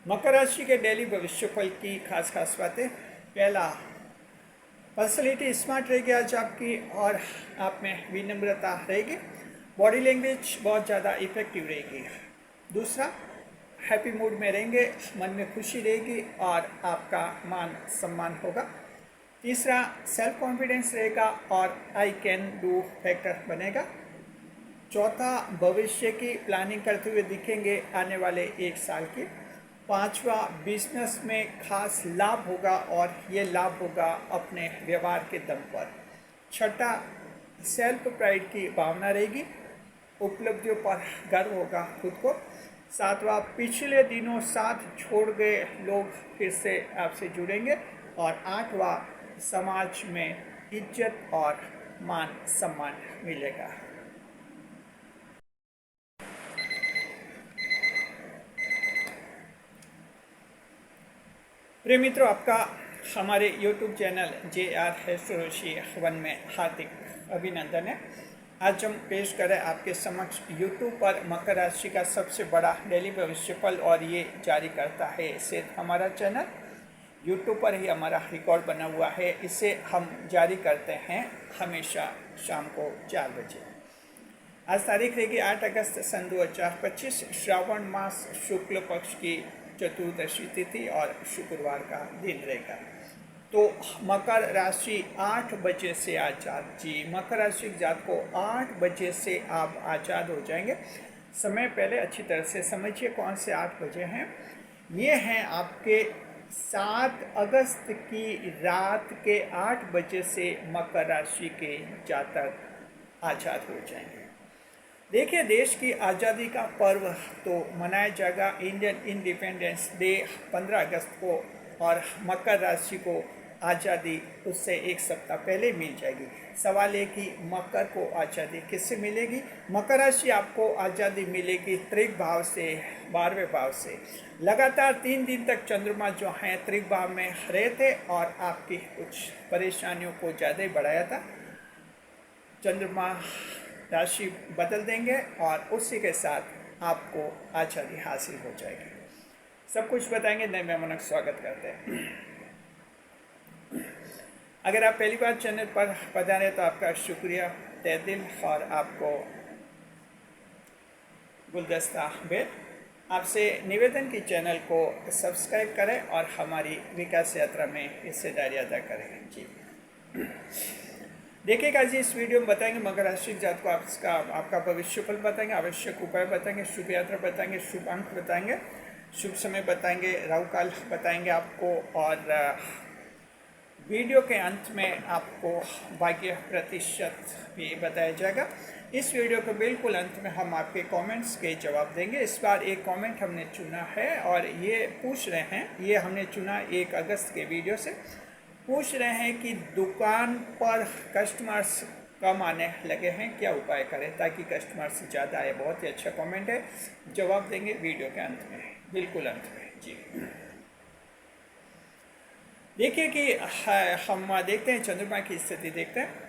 मकर राशि के डेली भविष्यफल की खास खास बातें। पहला, पर्सनैलिटी स्मार्ट रहेगी आज आपकी और आप में विनम्रता रहेगी। बॉडी लैंग्वेज बहुत ज़्यादा इफेक्टिव रहेगी। दूसरा, हैप्पी मूड में रहेंगे, मन में खुशी रहेगी और आपका मान सम्मान होगा। तीसरा, सेल्फ कॉन्फिडेंस रहेगा और आई कैन डू फैक्टर बनेगा। चौथा, भविष्य की प्लानिंग करते हुए दिखेंगे आने वाले एक साल के। पांचवा, बिजनेस में खास लाभ होगा और ये लाभ होगा अपने व्यवहार के दम पर। छठा, सेल्फ प्राइड की भावना रहेगी, उपलब्धियों पर गर्व होगा खुद को। सातवां, पिछले दिनों साथ छोड़ गए लोग फिर से आपसे जुड़ेंगे। और आठवां, समाज में इज्जत और मान सम्मान मिलेगा। प्रिय मित्रों, आपका हमारे YouTube चैनल JR एस्ट्रोलॉजी 1 में हार्दिक अभिनंदन है। आज हम पेश करें आपके समक्ष YouTube पर मकर राशि का सबसे बड़ा डेली भविष्यफल, और ये जारी करता है सिर्फ हमारा चैनल। YouTube पर ही हमारा रिकॉर्ड बना हुआ है, इसे हम जारी करते हैं हमेशा शाम को 4 बजे। आज तारीख रहेगी 8 अगस्त सन 2025, श्रावण मास शुक्ल पक्ष की चतुर्दशी तिथि और शुक्रवार का दिन रहेगा। तो मकर राशि 8 बजे से आज़ाद, जी मकर राशि जात को 8 बजे से आप आज़ाद हो जाएंगे। समय पहले अच्छी तरह से समझिए कौन से 8 बजे हैं। ये हैं आपके 7 अगस्त की रात के 8 बजे से मकर राशि के जातक आज़ाद हो जाएंगे। देखिए, देश की आज़ादी का पर्व तो मनाया जाएगा इंडियन इंडिपेंडेंस डे 15 अगस्त को, और मकर राशि को आज़ादी उससे एक सप्ताह पहले मिल जाएगी। सवाल है कि मकर को आज़ादी किससे मिलेगी। मकर राशि आपको आज़ादी मिलेगी त्रिक भाव से, 12वें भाव से। लगातार 3 दिन तक चंद्रमा जो हैं त्रिक भाव में रहे थे और आपकी कुछ परेशानियों को ज़्यादा ही बढ़ाया था। चंद्रमा राशि बदल देंगे और उसी के साथ आपको आज़ादी हासिल हो जाएगी। सब कुछ बताएंगे, नए मेहमानों का स्वागत करते हैं। अगर आप पहली बार चैनल पर पधारे तो आपका शुक्रिया तहे दिल, और आपको गुलदस्ता बेल। आपसे निवेदन की चैनल को सब्सक्राइब करें और हमारी विकास यात्रा में हिस्सेदारी अदा करें। जी देखिएगा जी, इस वीडियो में बताएंगे मकर राशि जात को आपका भविष्यफल बताएंगे, आवश्यक उपाय बताएंगे, शुभ यात्रा बताएंगे, शुभ अंक बताएंगे, शुभ समय बताएंगे, राहु काल बताएंगे आपको, और वीडियो के अंत में आपको भाग्य प्रतिशत भी बताया जाएगा। इस वीडियो के बिल्कुल अंत में हम आपके कमेंट्स के जवाब देंगे। इस बार एक कमेंट हमने चुना है और ये पूछ रहे हैं, ये हमने चुना 1 अगस्त के वीडियो से। पूछ रहे हैं कि दुकान पर कस्टमर्स कम आने लगे हैं, क्या उपाय करें ताकि कस्टमर्स ज़्यादा आए। बहुत ही अच्छा कमेंट है, जवाब देंगे वीडियो के अंत में, बिल्कुल अंत में। जी देखिए कि हम देखते हैं चंद्रमा की स्थिति देखते हैं।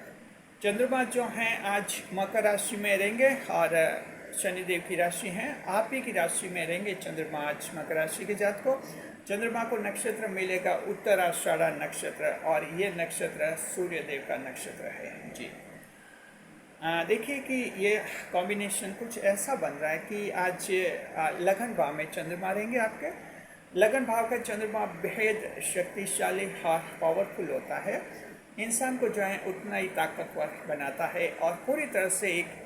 चंद्रमा जो हैं आज मकर राशि में रहेंगे और शनिदेव की राशि हैं, आप ही की राशि में रहेंगे चंद्रमा आज मकर राशि के जात को। चंद्रमा को नक्षत्र मिलेगा उत्तराषाढ़ा नक्षत्र, और ये नक्षत्र सूर्यदेव का नक्षत्र है। जी देखिए कि ये कॉम्बिनेशन कुछ ऐसा बन रहा है कि आज लगन भाव में चंद्रमा रहेंगे आपके। लगन भाव का चंद्रमा बेहद शक्तिशाली और पावरफुल होता है, इंसान को जो है उतना ही ताकतवर बनाता है और पूरी तरह से एक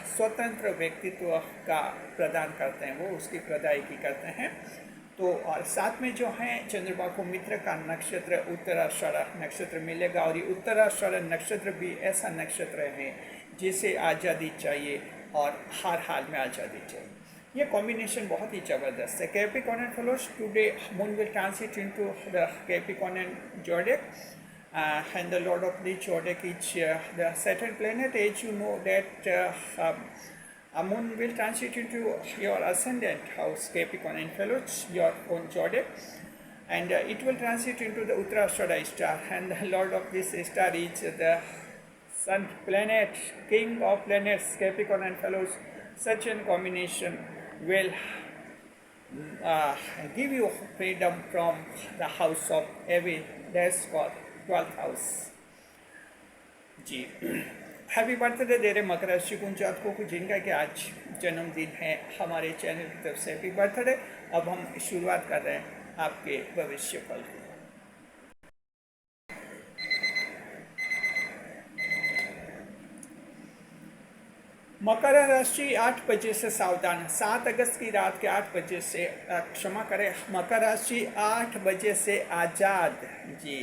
स्वतंत्र व्यक्तित्व का प्रदान करते हैं, वो उसकी प्रदायगी करते हैं। तो और साथ में जो है चंद्रमा को मित्र का नक्षत्र उत्तराषाढ़ा नक्षत्र मिलेगा, और ये उत्तराषाढ़ा नक्षत्र भी ऐसा नक्षत्र है जिसे आज़ादी चाहिए और हर हाल में आज़ादी चाहिए। ये कॉम्बिनेशन बहुत ही ज़बरदस्त है। Capricorn fellows, today moon will transit into the Capricorn zodiac, and the lord of the zodiac is the Saturn planet. As you know that a moon will transit into your ascendant house Capricorn and fellows, your own zodiac, and it will transit into the Uttarashada star, and the lord of this star is the sun planet, king of planets Capricorn and fellows. Such a combination will give you freedom from the house of every that's called 12th house. जी happy birthday दे रहे मकर राशि कुंज जातकों को जिनका कि आज जन्मदिन है हमारे चैनल की तरफ से हैप्पी बर्थडे। अब हम शुरुआत कर रहे हैं आपके भविष्य फल की। मकर राशि 8 बजे से सावधान। 7 अगस्त की रात के 8 बजे से क्षमा करें, मकर राशि 8 बजे से आज़ाद। जी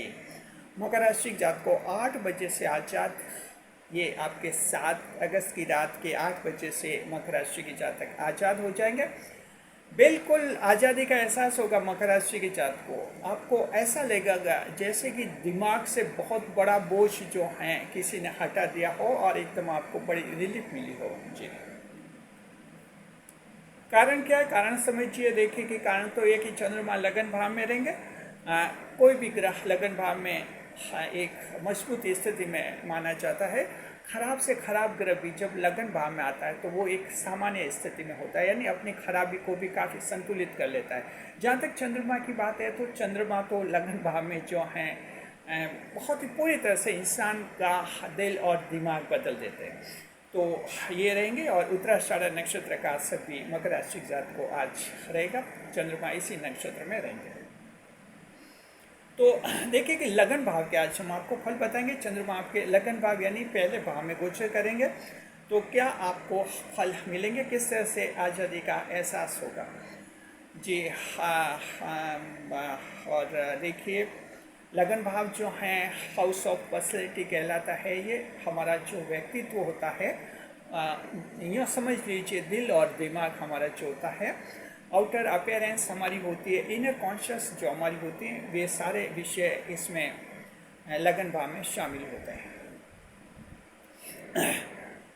मकर राशि जात को 8 बजे से आज़ाद। ये आपके 7 अगस्त की रात के 8 बजे से मकर राशि के जातक आज़ाद हो जाएंगे। बिल्कुल आज़ादी का एहसास होगा मकर राशि के जात को। आपको ऐसा लगेगा जैसे कि दिमाग से बहुत बड़ा बोझ जो है किसी ने हटा दिया हो और एकदम आपको बड़ी रिलीफ मिली हो। जी कारण क्या है, कारण समझिए। देखिए कि कारण तो ये कि चंद्रमा लगन भाव में रहेंगे। कोई भी ग्रह लगन भाव में एक मजबूत स्थिति में माना जाता है। खराब से खराब ग्रह भी जब लगन भाव में आता है तो वो एक सामान्य स्थिति में होता है, यानी अपनी खराबी को भी काफ़ी संतुलित कर लेता है। जहाँ तक चंद्रमा की बात है तो चंद्रमा तो लगन भाव में जो हैं बहुत ही पूरी तरह से इंसान का दिल और दिमाग बदल देते हैं। तो ये रहेंगे। और उत्तराषाढ़ नक्षत्र का असर भी मकर राशि जात को आज रहेगा। चंद्रमा इसी नक्षत्र में रहेंगे। तो देखिए कि लगन भाव के आज हम आपको फल बताएंगे। चंद्रमा आपके लगन भाव यानी पहले भाव में गोचर करेंगे तो क्या आपको फल मिलेंगे, किस तरह से आज़ादी का एहसास होगा। जी हाँ। और देखिए लगन भाव जो है हाउस ऑफ पर्सनैलिटी कहलाता है। ये हमारा जो व्यक्तित्व होता है, यूँ समझ लीजिए दिल और दिमाग हमारा जो होता है, आउटर अपेयरेंस हमारी होती है, इनर कॉन्शियस जो हमारी होती है, वे सारे विषय इसमें लगन भाव में शामिल होते हैं।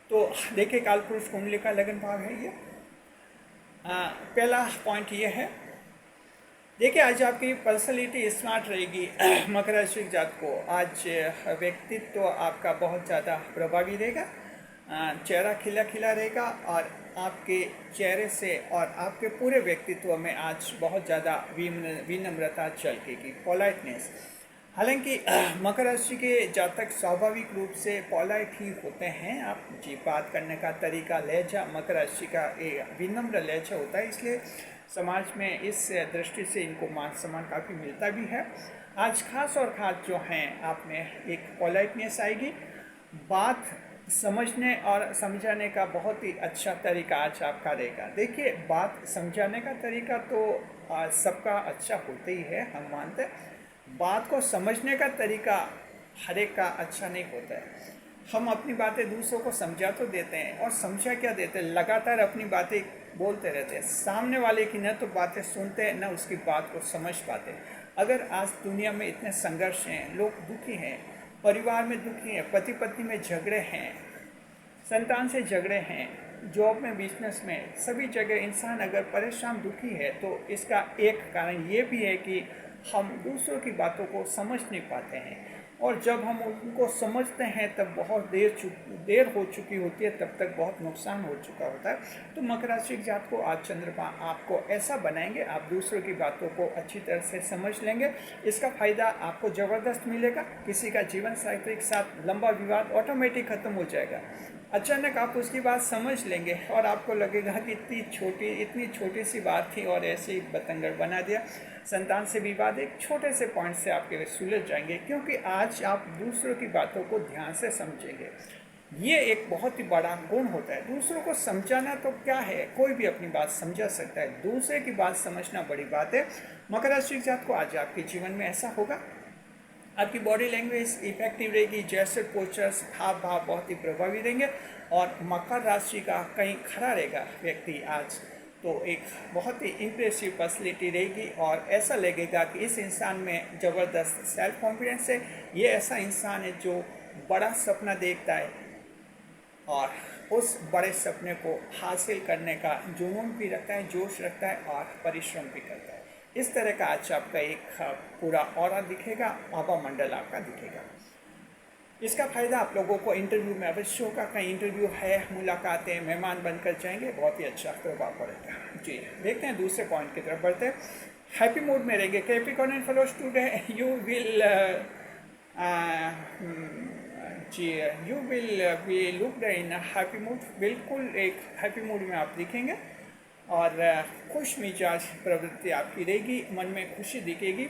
तो देखिए कालपुरुष कुंडली का लगन भाव है ये। पहला पॉइंट ये है, देखिए आज आपकी पर्सनैलिटी स्मार्ट रहेगी। मकर राशि जात को आज व्यक्तित्व आपका बहुत ज़्यादा प्रभावी रहेगा। चेहरा खिला खिला रहेगा और आपके चेहरे से और आपके पूरे व्यक्तित्व में आज बहुत ज़्यादा विनम्रता झलकेगी, पोलाइटनेस। हालांकि मकर राशि के जातक स्वाभाविक रूप से पोलाइट ही होते हैं। आप जी बात करने का तरीका, लहजा मकर राशि का एक विनम्र लहजा होता है, इसलिए समाज में इस दृष्टि से इनको मान सम्मान काफ़ी मिलता भी है। आज खास और ख़ास जो हैं आप में एक पोलाइटनेस आएगी। बात समझने और समझाने का बहुत ही अच्छा तरीका आज आपका रहेगा। देखिए बात समझाने का तरीका तो सबका अच्छा होता ही है, हम मानते हैं। बात को समझने का तरीका हर एक का अच्छा नहीं होता है। हम अपनी बातें दूसरों को समझा तो देते हैं और समझा क्या देते हैं, लगातार अपनी बातें बोलते रहते हैं। सामने वाले की न तो बातें सुनते हैं न उसकी बात को समझ पाते। अगर आज दुनिया में इतने संघर्ष हैं, लोग दुखी हैं, परिवार में दुखी हैं, पति पत्नी में झगड़े हैं, संतान से झगड़े हैं, जॉब में, बिजनेस में, सभी जगह इंसान अगर परेशान दुखी है तो इसका एक कारण ये भी है कि हम दूसरों की बातों को समझ नहीं पाते हैं। और जब हम उनको समझते हैं तब बहुत देर हो चुकी होती है, तब तक बहुत नुकसान हो चुका होता है। तो मकर राशि के जात को आज चंद्रमा आपको ऐसा बनाएंगे, आप दूसरों की बातों को अच्छी तरह से समझ लेंगे। इसका फ़ायदा आपको ज़बरदस्त मिलेगा। किसी का जीवन साथी के साथ लंबा विवाद ऑटोमेटिक ख़त्म हो जाएगा। अचानक आप उसकी बात समझ लेंगे और आपको लगेगा कि इतनी छोटी सी बात थी और ऐसे ही बतंगड़ बना दिया। संतान से विवाद एक छोटे से पॉइंट से आपके सुलझ जाएंगे, क्योंकि आज आप दूसरों की बातों को ध्यान से समझेंगे। ये एक बहुत ही बड़ा गुण होता है। दूसरों को समझाना तो क्या है, कोई भी अपनी बात समझा सकता है, दूसरे की बात समझना बड़ी बात है। मकर राशि के जात को आज आपके जीवन में ऐसा होगा। आपकी बॉडी लैंग्वेज इफेक्टिव रहेगी, जैसे पोस्चर्स, हाव भाव बहुत ही प्रभावी रहेंगे। और मकर राशि का कहीं खड़ा रहेगा व्यक्ति आज तो एक बहुत ही इम्प्रेसिव पर्सनैलिटी रहेगी और ऐसा लगेगा कि इस इंसान में ज़बरदस्त सेल्फ कॉन्फिडेंस है। ये ऐसा इंसान है जो बड़ा सपना देखता है और उस बड़े सपने को हासिल करने का जुनून भी रखता है, जोश रखता है और परिश्रम भी करता है। इस तरह का आज आपका एक पूरा ऑरा दिखेगा, आभा मंडल आपका दिखेगा। इसका फ़ायदा आप लोगों को इंटरव्यू में अवश्य होगा। कहीं इंटरव्यू है, मुलाकातें, मेहमान बनकर जाएंगे, बहुत ही अच्छा प्रभाव पड़ेगा। जी, देखते हैं दूसरे पॉइंट की तरफ बढ़ते हैं। हैप्पी मूड में रहेंगे Capricorn and fellow student, you will जी you will be looked in happy mood. बिल्कुल एक हैप्पी मूड में आप दिखेंगे और खुश मिजाज प्रवृत्ति आपकी रहेगी, मन में खुशी दिखेगी।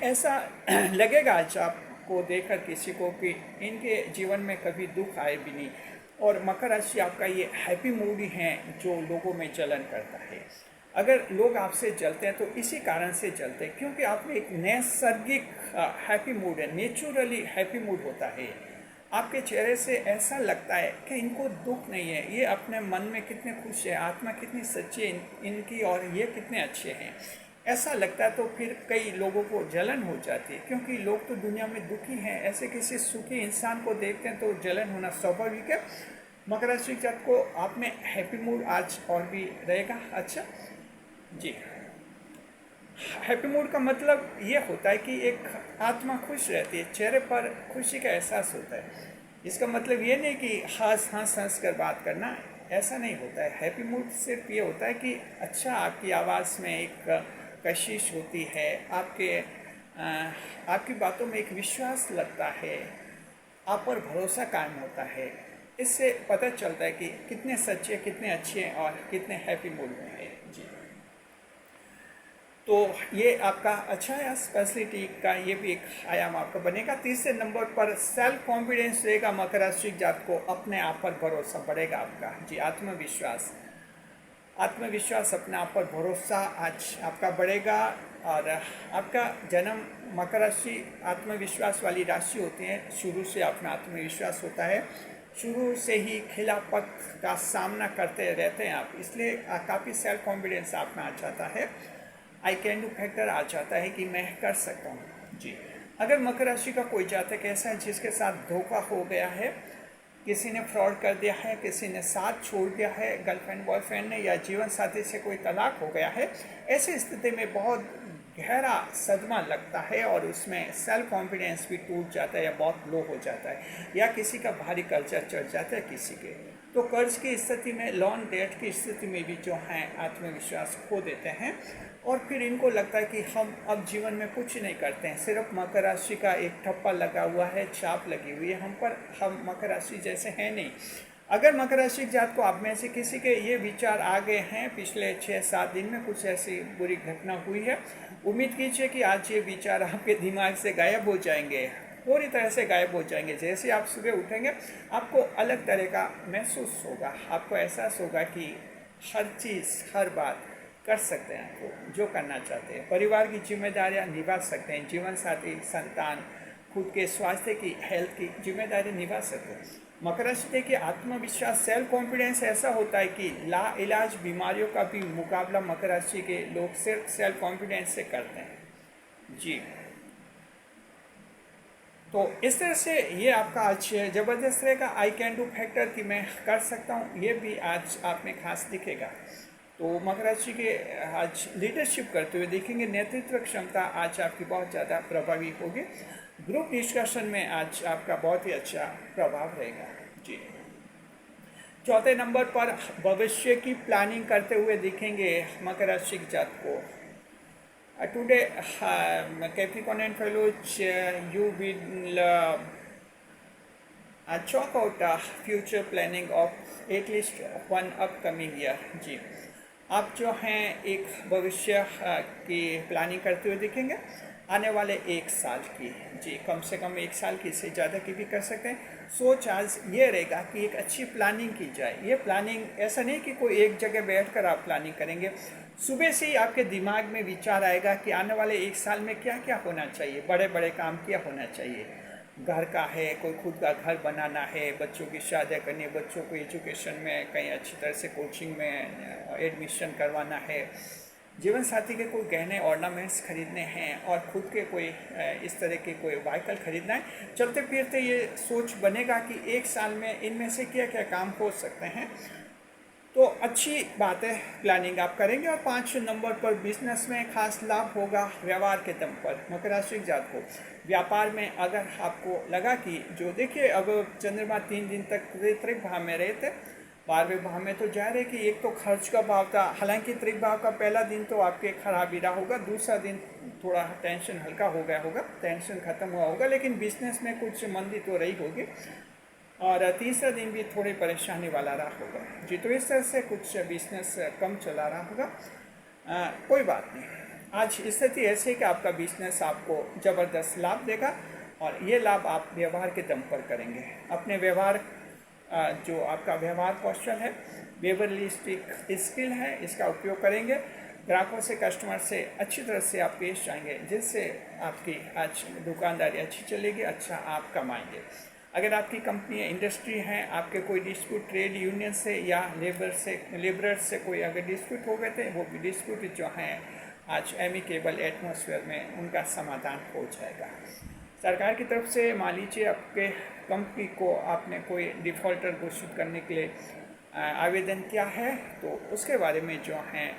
ऐसा लगेगा आज आपको देखकर किसी को कि इनके जीवन में कभी दुख आए भी नहीं। और मकर राशि आपका ये हैप्पी मूड ही है जो लोगों में जलन करता है। अगर लोग आपसे जलते हैं तो इसी कारण से जलते हैं क्योंकि आप में एक नैसर्गिक हैप्पी मूड है, नेचुरली हैप्पी मूड होता है। आपके चेहरे से ऐसा लगता है कि इनको दुख नहीं है, ये अपने मन में कितने खुश है, आत्मा कितनी सच्ची है इनकी और ये कितने अच्छे हैं, ऐसा लगता है। तो फिर कई लोगों को जलन हो जाती है क्योंकि लोग तो दुनिया में दुखी हैं, ऐसे किसी सुखी इंसान को देखते हैं तो जलन होना स्वाभाविक है। मकर राशि जात को आप में हैप्पी मूड आज और भी रहेगा। अच्छा जी, हैप्पी मूड का मतलब ये होता है कि एक आत्मा खुश रहती है, चेहरे पर खुशी का एहसास होता है। इसका मतलब ये नहीं कि हंस कर बात करना, ऐसा नहीं होता है। हैप्पी मूड सिर्फ ये होता है कि अच्छा आपकी आवाज़ में एक कशिश होती है, आपकी बातों में एक विश्वास लगता है, आप पर भरोसा कायम होता है। इससे पता चलता है कि कितने सच्चे, कितने अच्छे और कितने हैप्पी मूड में है। जी, तो ये आपका अच्छा है, पर्सनैलिटी का ये भी एक आयाम आपका बनेगा। तीसरे नंबर पर सेल्फ कॉन्फिडेंस रहेगा। मकर राशि जात को अपने आप पर भरोसा बढ़ेगा आपका। जी, आत्मविश्वास अपने आप पर भरोसा आज आपका बढ़ेगा। और आपका जन्म मकर राशि आत्मविश्वास वाली राशि होती है, शुरू से अपना आत्मविश्वास होता है, शुरू से ही खिलाफत का सामना करते रहते हैं आप, इसलिए काफ़ी सेल्फ कॉन्फिडेंस आप में आ जाता है। आई कैन डू फैक्टर आ जाता है कि मैं कर सकता हूँ। जी, अगर मकर राशि का कोई जातक ऐसा है जिसके साथ धोखा हो गया है, किसी ने फ्रॉड कर दिया है, किसी ने साथ छोड़ दिया है, गर्लफ्रेंड बॉयफ्रेंड ने, या जीवन साथी से कोई तलाक हो गया है, ऐसी स्थिति में बहुत गहरा सदमा लगता है और उसमें सेल्फ कॉन्फिडेंस भी टूट जाता है या बहुत लो हो जाता है, या किसी का भारी कर्जा चढ़ जाता है किसी के, तो कर्ज की स्थिति में, लोन डेट की स्थिति में भी जो हैं आत्मविश्वास खो देते हैं और फिर इनको लगता है कि हम अब जीवन में कुछ नहीं करते हैं, सिर्फ मकर राशि का एक ठप्पा लगा हुआ है, छाप लगी हुई है हम पर, हम मकर राशि जैसे हैं नहीं। अगर मकर राशि जात को आप में से किसी के ये विचार आ गए हैं, पिछले 6-7 दिन में कुछ ऐसी बुरी घटना हुई है, उम्मीद कीजिए कि आज ये विचार आपके दिमाग से गायब हो जाएंगे, पूरी तरह से गायब हो जाएंगे। जैसे आप सुबह उठेंगे आपको अलग तरह का महसूस होगा, आपको एहसास होगा कि हर चीज़, हर बात कर सकते हैं, आपको जो करना चाहते हैं, परिवार की जिम्मेदारियां निभा सकते हैं, जीवन साथी, संतान, खुद के स्वास्थ्य की, हेल्थ की जिम्मेदारी निभा सकते हैं। मकर राशि देखिए, आत्मविश्वास, सेल्फ कॉन्फिडेंस ऐसा होता है कि ला इलाज बीमारियों का भी मुकाबला मकर राशि के लोग सिर्फ सेल्फ कॉन्फिडेंस से करते हैं। जी, तो इस तरह से ये आपका आज ज़बरदस्त रहेगा। आई कैन डू फैक्टर कि मैं कर सकता हूँ, ये भी आज आप में खास दिखेगा। तो मकर राशि के आज लीडरशिप करते हुए देखेंगे, नेतृत्व क्षमता आज आपकी बहुत ज़्यादा प्रभावी होगी। ग्रुप डिस्कशन में आज आपका बहुत ही अच्छा प्रभाव रहेगा। जी, चौथे नंबर पर भविष्य की प्लानिंग करते हुए दिखेंगे मकर राशि के जात को। Today Capricorn and fellows, you will chalk out future planning of at least one upcoming year। जी, आप जो हैं एक भविष्य की प्लानिंग करते हुए दिखेंगे, आने वाले 1 साल की। जी, कम से कम 1 साल की, इससे ज़्यादा की भी कर सकते हैं। सोच आज ये रहेगा कि एक अच्छी प्लानिंग की जाए। ये प्लानिंग ऐसा नहीं कि कोई एक जगह बैठकर आप प्लानिंग करेंगे, सुबह से ही आपके दिमाग में विचार आएगा कि आने वाले 1 साल में क्या क्या होना चाहिए, बड़े बड़े काम क्या होना चाहिए। घर का है, कोई खुद का घर बनाना है, बच्चों की शादी करनी है, बच्चों को एजुकेशन में कहीं अच्छी तरह से कोचिंग में एडमिशन करवाना है, जीवन साथी के कोई गहने ऑर्नामेंट्स खरीदने हैं और खुद के कोई इस तरह के कोई व्हीकल खरीदना है। चलते फिरते ये सोच बनेगा कि 1 साल में इनमें से क्या क्या काम हो सकते हैं। तो अच्छी बात है, प्लानिंग आप करेंगे। और 5 नंबर पर बिजनेस में खास लाभ होगा व्यवहार के दम पर। मकर राशि जात को व्यापार में अगर आपको लगा कि जो देखिए अब चंद्रमा 3 दिन तक त्रिक भाव में रहे थे, 12वें भाव में, तो जा रहे कि एक तो खर्च का भाव था। हालांकि त्रिक भाव का पहला दिन तो आपके खराब ही रहा होगा, दूसरा दिन थोड़ा टेंशन हल्का हो गया होगा, टेंशन खत्म हुआ होगा, लेकिन बिजनेस में कुछ मंदी तो रही होगी। और तीसरा दिन भी थोड़ी परेशानी वाला रहा होगा जी। तो इस तरह से कुछ बिजनेस कम चला रहा होगा। कोई बात नहीं, आज स्थिति ऐसी है कि आपका बिजनेस आपको ज़बरदस्त लाभ देगा, और ये लाभ आप व्यवहार के दम पर करेंगे। अपने व्यवहार जो आपका व्यवहार कौशल है, वेबलिस्टिक स्किल है, इसका उपयोग करेंगे। ग्राहकों से, कस्टमर से अच्छी तरह से आप पेश आएंगे, जिससे आपकी आज दुकानदारी अच्छी चलेगी, अच्छा आप कमाएंगे। अगर आपकी कंपनी इंडस्ट्री है, आपके कोई डिस्प्यूट ट्रेड यूनियन से या लेबरर से कोई अगर डिस्प्यूट हो गए थे, वो भी डिस्प्यूट जो हैं आज एमिकेबल एटमॉस्फेयर में उनका समाधान हो जाएगा। सरकार की तरफ से मान लीजिए आपके कंपनी को आपने कोई डिफ़ॉल्टर घोषित करने के लिए आवेदन किया है, तो उसके बारे में जो हैं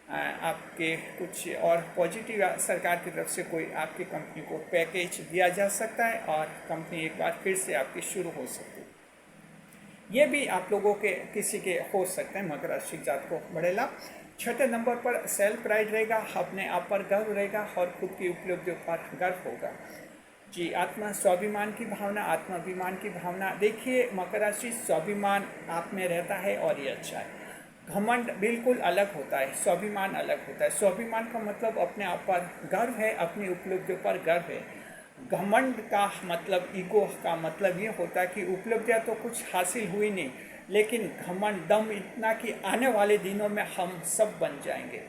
आपके कुछ और पॉजिटिव सरकार की तरफ से कोई आपकी कंपनी को पैकेज दिया जा सकता है, और कंपनी एक बार फिर से आपकी शुरू हो सकती है। ये भी आप लोगों के किसी के हो सकते हैं। मकर राशि जात को बड़े लाभ। 6 नंबर पर सेल्फ प्राइड रहेगा, अपने आप पर गर्व रहेगा, और खुद की उपलब्धियों पर गर्व होगा जी। आत्मा स्वाभिमान की भावना, आत्माभिमान की भावना। देखिए मकर राशि, स्वाभिमान आप में रहता है और ये अच्छा है। घमंड बिल्कुल अलग होता है, स्वाभिमान अलग होता है। स्वाभिमान का मतलब अपने आप पर गर्व है, अपनी उपलब्धियों पर गर्व है। घमंड का मतलब, ईगो का मतलब ये होता है कि उपलब्धियाँ तो कुछ हासिल हुई नहीं, लेकिन घमंड, दम इतना कि आने वाले दिनों में हम सब बन जाएंगे।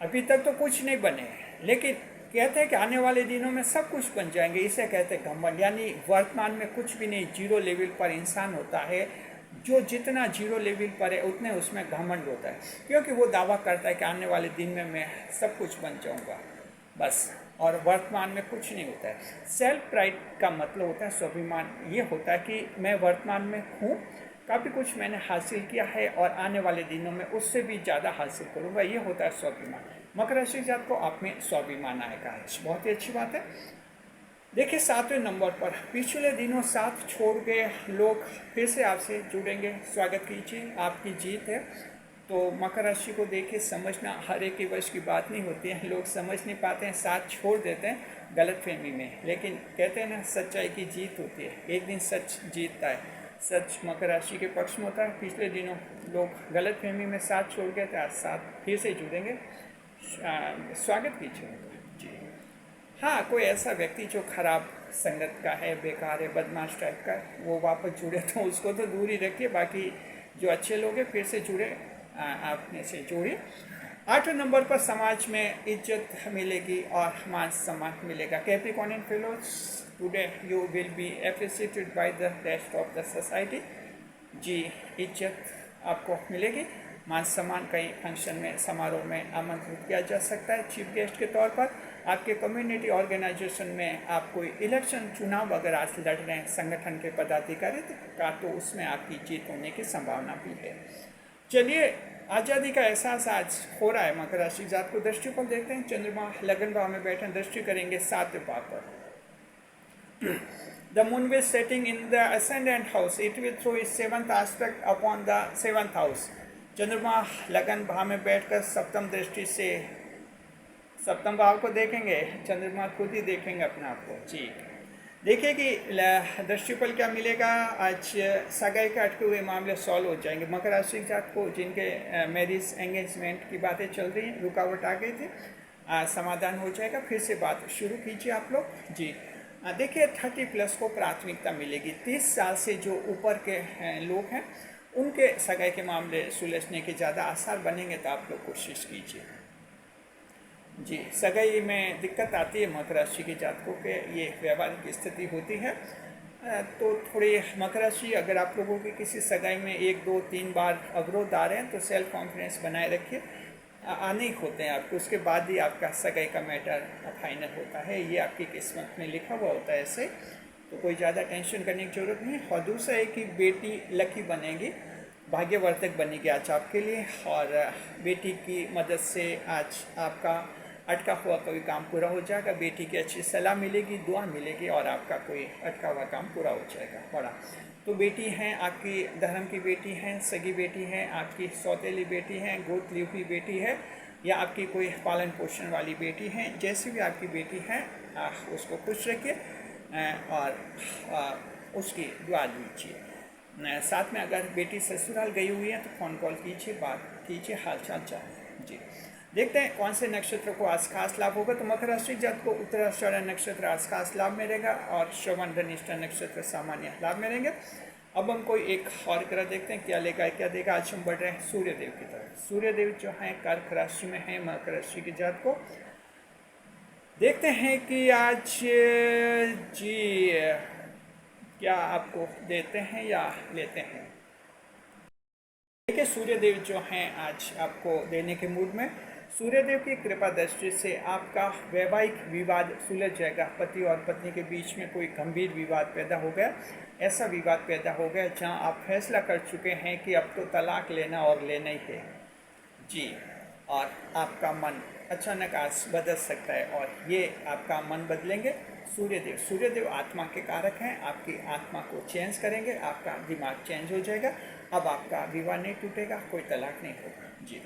अभी तक तो कुछ नहीं बने, लेकिन कहते हैं कि आने वाले दिनों में सब कुछ बन जाएंगे, इसे कहते हैं घमंड। यानी वर्तमान में कुछ भी नहीं, जीरो लेवल पर इंसान होता है। जो जितना जीरो लेवल पर है उतने उसमें घमंड होता है, क्योंकि वो दावा करता है कि आने वाले दिन में मैं सब कुछ बन जाऊंगा बस, और वर्तमान में कुछ नहीं होता है। सेल्फ प्राइड का मतलब होता है स्वाभिमान। ये होता है कि मैं वर्तमान में हूँ, काफ़ी कुछ मैंने हासिल किया है, और आने वाले दिनों में उससे भी ज़्यादा हासिल करूँगा, ये होता है स्वाभिमान। मकर राशि जात को आप में स्वाभिमान आएगा, बहुत ही अच्छी बात है। देखिए 7वें नंबर पर पिछले दिनों साथ छोड़ गए लोग फिर से आपसे जुड़ेंगे, स्वागत कीजिए, आपकी जीत है। तो मकर राशि को देखिए, समझना हर एक के वश की बात नहीं होती है। लोग समझ नहीं पाते हैं, साथ छोड़ देते हैं गलतफहमी में, लेकिन कहते हैं ना, सच्चाई की जीत होती है, एक दिन सच जीतता है। सच मकर राशि के पक्ष में होता है। पिछले दिनों लोग गलतफहमी में साथ छोड़ गए थे, आज साथ फिर से जुड़ेंगे, स्वागत कीजिए जी। हाँ, कोई ऐसा व्यक्ति जो खराब संगत का है, बेकार है, बदमाश टाइप का है, वो वापस जुड़े तो उसको तो दूर ही रखिए। बाकी जो अच्छे लोग हैं फिर से जुड़े, आपने से जोड़िए। 8वें नंबर पर समाज में इज्जत मिलेगी और मान सम्मान मिलेगा। Capricornian fellows, today you will be appreciated by the rest of the society जी। इज्जत आपको मिलेगी, मान सम्मान, कई फंक्शन में, समारोह में आमंत्रित किया जा सकता है चीफ गेस्ट के तौर पर। आपके कम्युनिटी ऑर्गेनाइजेशन में आप कोई इलेक्शन, चुनाव अगर आज लड़ रहे हैं संगठन के पदाधिकारी का, तो उसमें आपकी जीत होने की संभावना भी है। चलिए, आज़ादी का एहसास आज हो रहा है मकर राशि जात को। दृष्टिफल देखते हैं। चंद्रमा लगन भाव में बैठे, दृष्टि करेंगे 7वें भाव पर। The moon will setting in the ascendant house. It will throw its 7th aspect upon the 7th house. चंद्रमा लगन भाव में बैठकर सप्तम दृष्टि से सप्तम भाव को देखेंगे। चंद्रमा खुद ही देखेंगे अपने आप को जी। देखिए कि दृष्टिफल क्या मिलेगा। आज सगाई के अटके हुए मामले सॉल्व हो जाएंगे। मकर राशि जात को जिनके मैरिज एंगेजमेंट की बातें चल रही हैं, रुकावट आ गई थी, समाधान हो जाएगा। फिर से बात शुरू कीजिए आप लोग जी। देखिए 30+ को प्राथमिकता मिलेगी। 30 साल से जो ऊपर के लोग हैं, उनके सगाई के मामले सुलझने के ज़्यादा आसार बनेंगे, तो आप लोग कोशिश कीजिए जी। सगाई में दिक्कत आती है मकर राशि के जातकों के, ये व्यवहारिक स्थिति होती है। तो थोड़ी मकर राशि, अगर आप लोगों की किसी सगाई में 1, 2, 3 बार अवरोध आ रहे हैं, तो सेल्फ कॉन्फिडेंस बनाए रखिए। आने ही होते हैं आपको, उसके बाद ही आपका सगाई का मैटर फाइनल होता है। ये आपकी किस्मत में लिखा हुआ होता है ऐसे, तो कोई ज़्यादा टेंशन करने की ज़रूरत नहीं है। और दूसरा है कि बेटी लकी बनेगी भाग्यवर्धक बनेगी आज आपके लिए। और बेटी की मदद से आज आपका अटका हुआ कोई काम पूरा हो जाएगा, बेटी की अच्छी सलाह मिलेगी, दुआ मिलेगी और आपका कोई अटका हुआ काम पूरा हो जाएगा बड़ा। तो बेटी हैं आपकी धर्म की बेटी हैं, सगी बेटी हैं, आपकी सौतेली बेटी हैं, गोद ली हुई बेटी है, या आपकी कोई पालन पोषण वाली बेटी हैं, जैसी भी आपकी बेटी हैं उसको खुश रखिए और उसकी दुआ लीजिए। साथ में अगर बेटी ससुराल गई हुई है तो फ़ोन कॉल कीजिए, बात कीजिए, हाल चाल जानिए। जी, देखते हैं कौन से नक्षत्र को आज खास लाभ होगा। तो मकर राशि जात को उत्तराषाढ़ नक्षत्र आज खास लाभ में रहेगा और श्रवण धनिष्ठा नक्षत्र सामान्य लाभ में रहेंगे। अब हम कोई एक और ग्रह देखते हैं क्या लेगा क्या देगा। आज हम बढ़ रहे हैं सूर्यदेव की तरफ। सूर्यदेव जो हैं कर्क राशि में हैं मकर राशि की जात को। देखते हैं कि आज जी क्या आपको देते हैं या लेते हैं। देखिए सूर्यदेव जो हैं आज आपको देने के मूड में। सूर्यदेव की कृपा दृष्टि से आपका वैवाहिक विवाद सुलझ जाएगा। पति और पत्नी के बीच में कोई गंभीर विवाद पैदा हो गया, ऐसा विवाद पैदा हो गया जहां आप फैसला कर चुके हैं कि अब तो तलाक लेना और लेना ही है जी। और आपका मन अचानक आज बदल सकता है और ये आपका मन बदलेंगे सूर्यदेव आत्मा के कारक हैं। आपकी आत्मा को चेंज करेंगे, आपका दिमाग चेंज हो जाएगा। अब आपका विवाह नहीं टूटेगा, कोई तलाक नहीं होगा जी।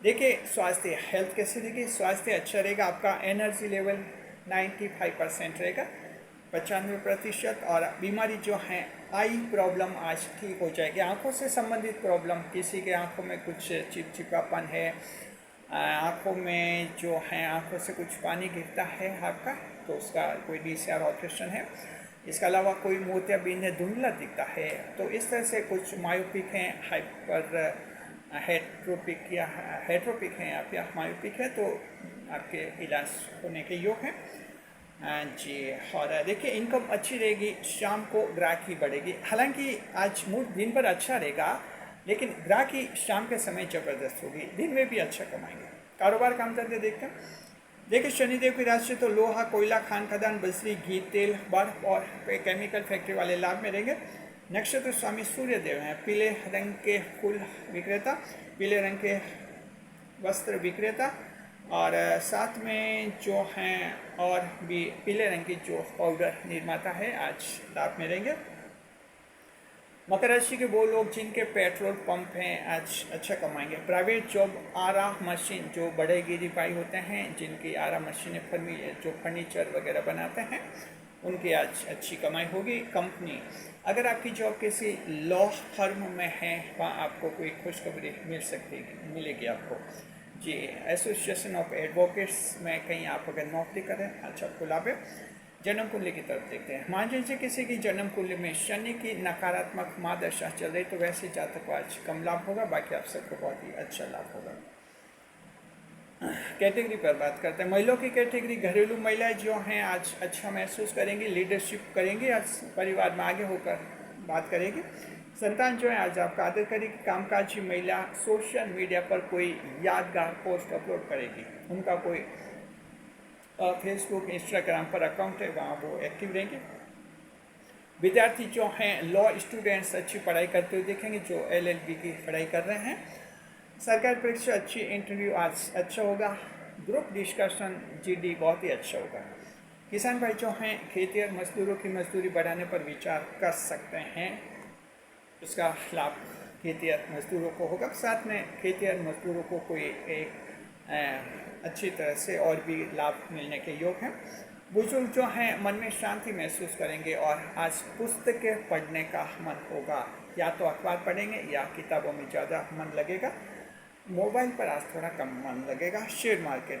देखिए स्वास्थ्य हेल्थ कैसे रहेगी। स्वास्थ्य अच्छा रहेगा, आपका एनर्जी लेवल 95% रहेगा, 95%। और बीमारी जो है आई प्रॉब्लम आज ठीक हो जाएगी। आँखों से संबंधित प्रॉब्लम, किसी के आँखों में कुछ चिपचिपापन है, आँखों में जो है आँखों से कुछ पानी गिरता है आपका, तो उसका कोई DCR ऑपरेशन है। इसके अलावा कोई मोतियाबिंद है, धुंधला दिखता है, तो इस तरह से कुछ मायोपिक हैं, हाइपर हेट्रोपिक या हेट्रोपिक हैं आप या मायोपिक है, तो आपके इलाज होने के योग हैं जी। और देखिए इनकम अच्छी रहेगी, शाम को ग्राहकी बढ़ेगी। हालांकि आज मूड दिन भर अच्छा रहेगा लेकिन ग्राहकी शाम के समय ज़बरदस्त होगी, दिन में भी अच्छा कमाएंगे। कारोबार काम धंधे देखते हैं। देखिए शनिदेव की राशि तो लोहा, कोयला, खान खदान, बजरी, घी, तेल, बर्फ और केमिकल फैक्ट्री वाले लाभ में रहेंगे। नक्षत्र स्वामी सूर्यदेव हैं, पीले रंग के फूल विक्रेता, पीले रंग के वस्त्र विक्रेता और साथ में जो हैं और भी पीले रंग की जो पाउडर निर्माता है आज लाभ में रहेंगे। मकर राशि के वो लोग जिनके पेट्रोल पंप हैं आज अच्छा कमाएंगे। प्राइवेट जॉब, आरा मशीन जो बड़े गिरीबाई होते हैं जिनकी आरा मशीनें जो फर्नीचर वगैरह बनाते हैं उनकी आज अच्छी कमाई होगी। कंपनी, अगर आपकी जॉब किसी लॉ फर्म में है वहाँ आपको कोई खुशखबरी मिलेगी आपको जी। एसोसिएशन ऑफ एडवोकेट्स में कहीं आप अगर नौकरी करें अच्छा आपको लाभ है। जन्म कुंडली की तरफ देखते हैं। मान लीजिए किसी की जन्म कुंडली में शनि की नकारात्मक महादशा चल रही तो वैसे जातक को आज कम लाभ होगा, बाकी आप सबको बहुत ही अच्छा लाभ होगा। कैटेगरी पर बात करते हैं। महिलाओं की कैटेगरी, घरेलू महिलाएं जो हैं आज अच्छा महसूस करेंगी, लीडरशिप करेंगी, आज परिवार में आगे होकर बात करेगी। संतान जो है आज आपका आदर करेगी। कामकाजी महिला सोशल मीडिया पर कोई यादगार पोस्ट अपलोड करेगी, उनका कोई फेसबुक इंस्टाग्राम पर अकाउंट है वहाँ वो एक्टिव रहेंगे। विद्यार्थी जो हैं लॉ स्टूडेंट्स अच्छी पढ़ाई करते हुए देखेंगे, जो LLB की पढ़ाई कर रहे हैं। सरकारी परीक्षा अच्छी, इंटरव्यू आज अच्छा होगा। ग्रुप डिस्कशन GD बहुत ही अच्छा होगा। किसान भाई जो हैं खेती और मजदूरों की मजदूरी बढ़ाने पर विचार कर सकते हैं, उसका लाभ खेती और मजदूरों को होगा। साथ में खेती और मजदूरों को कोई एक अच्छी तरह से और भी लाभ मिलने के योग हैं। बुजुर्ग जो हैं मन में शांति महसूस करेंगे और आज पुस्तकें पढ़ने का मन होगा, या तो अखबार पढ़ेंगे या किताबों में ज़्यादा मन लगेगा। मोबाइल पर आज थोड़ा कम मन लगेगा। शेयर मार्केट,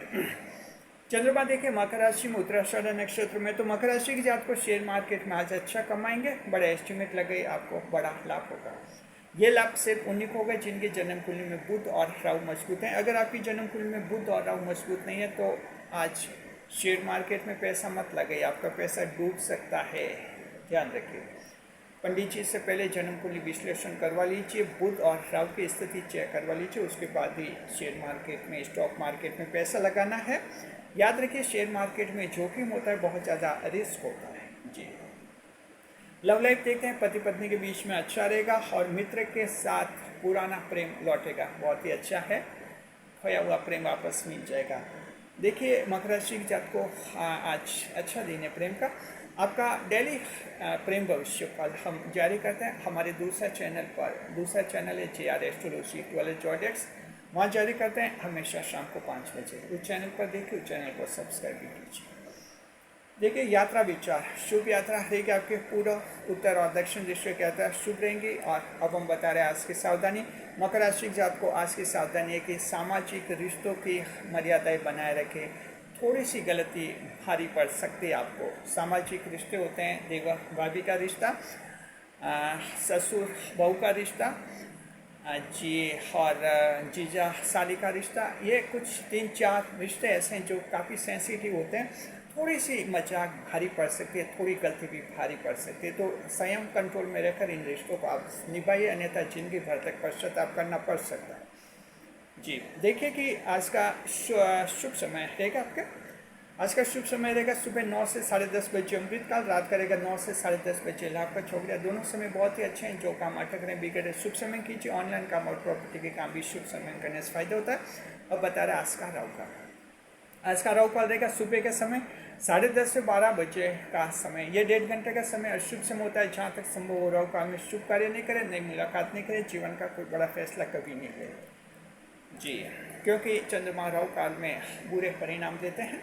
चंद्रमा देखिए मकर राशि में उत्तराषाढ़ नक्षत्र में, तो मकर राशि की जात को शेयर मार्केट में आज अच्छा कमाएंगे, बड़ा एस्टिमेट लगे आपको बड़ा लाभ होगा। ये लाभ सिर्फ उन्हीं को होगा जिनके जन्म कुंडली में बुध और राहु मजबूत हैं। अगर आपकी जन्म कुंडली में बुध और राहु मजबूत नहीं है तो आज शेयर मार्केट में पैसा मत लगाइए, आपका पैसा डूब सकता है, ध्यान रखिए। पंडित जी से पहले जन्म कुंडली विश्लेषण करवा लीजिए, बुध और राहु की स्थिति चेक करवा लीजिए, उसके बाद ही शेयर मार्केट में स्टॉक मार्केट में पैसा लगाना है। याद रखिए शेयर मार्केट में जोखिम होता है, बहुत ज़्यादा रिस्क होता है जी। लव लाइफ देखते हैं, पति पत्नी के बीच में अच्छा रहेगा और मित्र के साथ पुराना प्रेम लौटेगा, बहुत ही अच्छा है, खोया हुआ प्रेम वापस मिल जाएगा। देखिए मकर राशि के जात को आज अच्छा दिन है प्रेम का। आपका डेली प्रेम भविष्य फल हम जारी करते हैं हमारे दूसरा चैनल पर। दूसरा चैनल है JR एस्ट्रोलॉजी 12 वहाँ जारी करते हैं हमेशा शाम को 5 बजे। उस चैनल पर देखिए, उस चैनल को सब्सक्राइब भी कीजिए। देखिए यात्रा विचार, शुभ यात्रा रहेगी आपके पूर्व उत्तर और दक्षिण दिशा की यात्रा शुभ रहेंगी। और अब हम बता रहे हैं आज की सावधानी। मकर राशि के जात को आज की सावधानी है कि सामाजिक रिश्तों की मर्यादाएं बनाए रखें। थोड़ी सी गलती भारी पड़ सकती है आपको। सामाजिक रिश्ते होते हैं देवर भाभी का रिश्ता, ससुर बहू का रिश्ता, जी और जीजा साली का रिश्ता, ये कुछ 3-4 रिश्ते ऐसे हैं जो काफ़ी सेंसिटिव होते हैं। थोड़ी सी मजाक भारी पड़ सकती है, थोड़ी गलती भी भारी पड़ सकती है, तो संयम कंट्रोल में रहकर इन रिश्तों को आप निभाइए, अन्यथा जिंदगी भर तक पश्चाताप करना पड़ सकता है। जी देखिए कि आज का शुभ समय रहेगा आपका। आज का शुभ समय रहेगा सुबह 9 से 10:30 बजे अमृतकाल, रात का रहेगा 9 से 10:30 बजे लाभ का छोकरिया। दोनों समय बहुत ही अच्छे हैं। जो काम अटक रहे बिगड़े शुभ समय कीजिए। ऑनलाइन काम और प्रॉपर्टी के काम भी शुभ समय करने से फायदा होता है। अब बता रहे आज का राहु काल। आज का राहु काल रहेगा सुबह के समय 10:30 से 12 बजे का समय। ये 1.5 घंटे का समय अशुभ समय होता है। जहाँ तक संभव हो राहु काल में शुभ कार्य नहीं करें, नई मुलाकात नहीं करें, जीवन का कोई बड़ा फैसला कभी नहीं ले। जी क्योंकि चंद्रमा राहु काल में बुरे परिणाम देते हैं।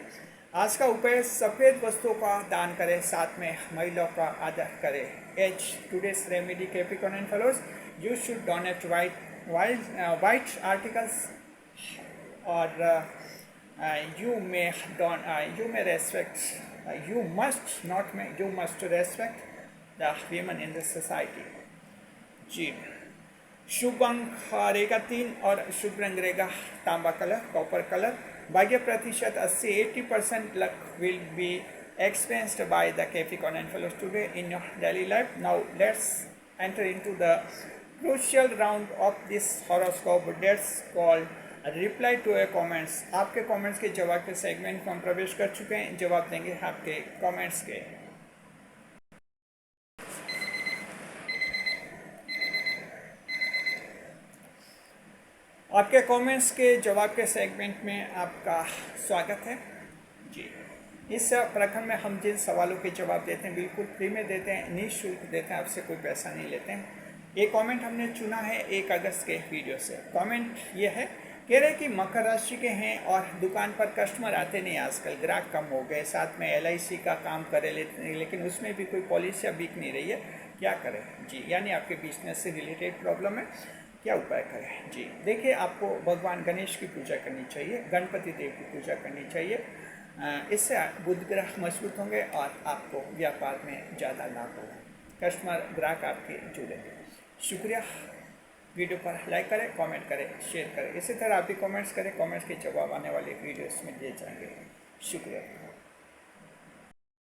आज का उपाय सफ़ेद वस्तुओं का दान करें, साथ में महिलाओं का आदर करें। As today's remedy Capricorn and followers, you should donate white articles और you may respect, you must respect the women in the society। जी शुभ अंक रहेगा 3 और शुभ रंग रहेगा तांबा कलर, कॉपर कलर। भाग्य प्रतिशत 80% luck will be experienced by the Capricorn and fellows today in your daily life। Now let's enter into the crucial round of this horoscope that's called reply to a comments. आपके comments के जवाब के segment को हम प्रवेश कर चुके हैं। जवाब देंगे आपके कमेंट्स के। आपके कमेंट्स के जवाब के सेगमेंट में आपका स्वागत है। जी इस प्रखंड में हम जिन सवालों के जवाब देते हैं बिल्कुल फ्री में देते हैं, निःशुल्क देते हैं, आपसे कोई पैसा नहीं लेते हैं। ये कमेंट हमने चुना है 1 अगस्त के वीडियो से। कमेंट ये है, कह रहे कि मकर राशि के हैं और दुकान पर कस्टमर आते नहीं, आजकल ग्राहक कम हो गए, साथ में LIC का काम करे लेकिन उसमें भी कोई पॉलिसी या बिक नहीं रही है, क्या करें? जी यानी आपके बिजनेस से रिलेटेड प्रॉब्लम है, क्या उपाय करें? जी देखिए आपको भगवान गणेश की पूजा करनी चाहिए, गणपति देव की पूजा करनी चाहिए। इससे बुध ग्रह मजबूत होंगे और आपको व्यापार में ज़्यादा लाभ होगा, कस्टमर ग्राहक आपके जुड़ेंगे। शुक्रिया। वीडियो पर लाइक करें, कमेंट करें, शेयर करें। इसी तरह आप भी कमेंट्स करें, कमेंट्स के जवाब आने वाले वीडियोस में दिए जाएंगे। शुक्रिया।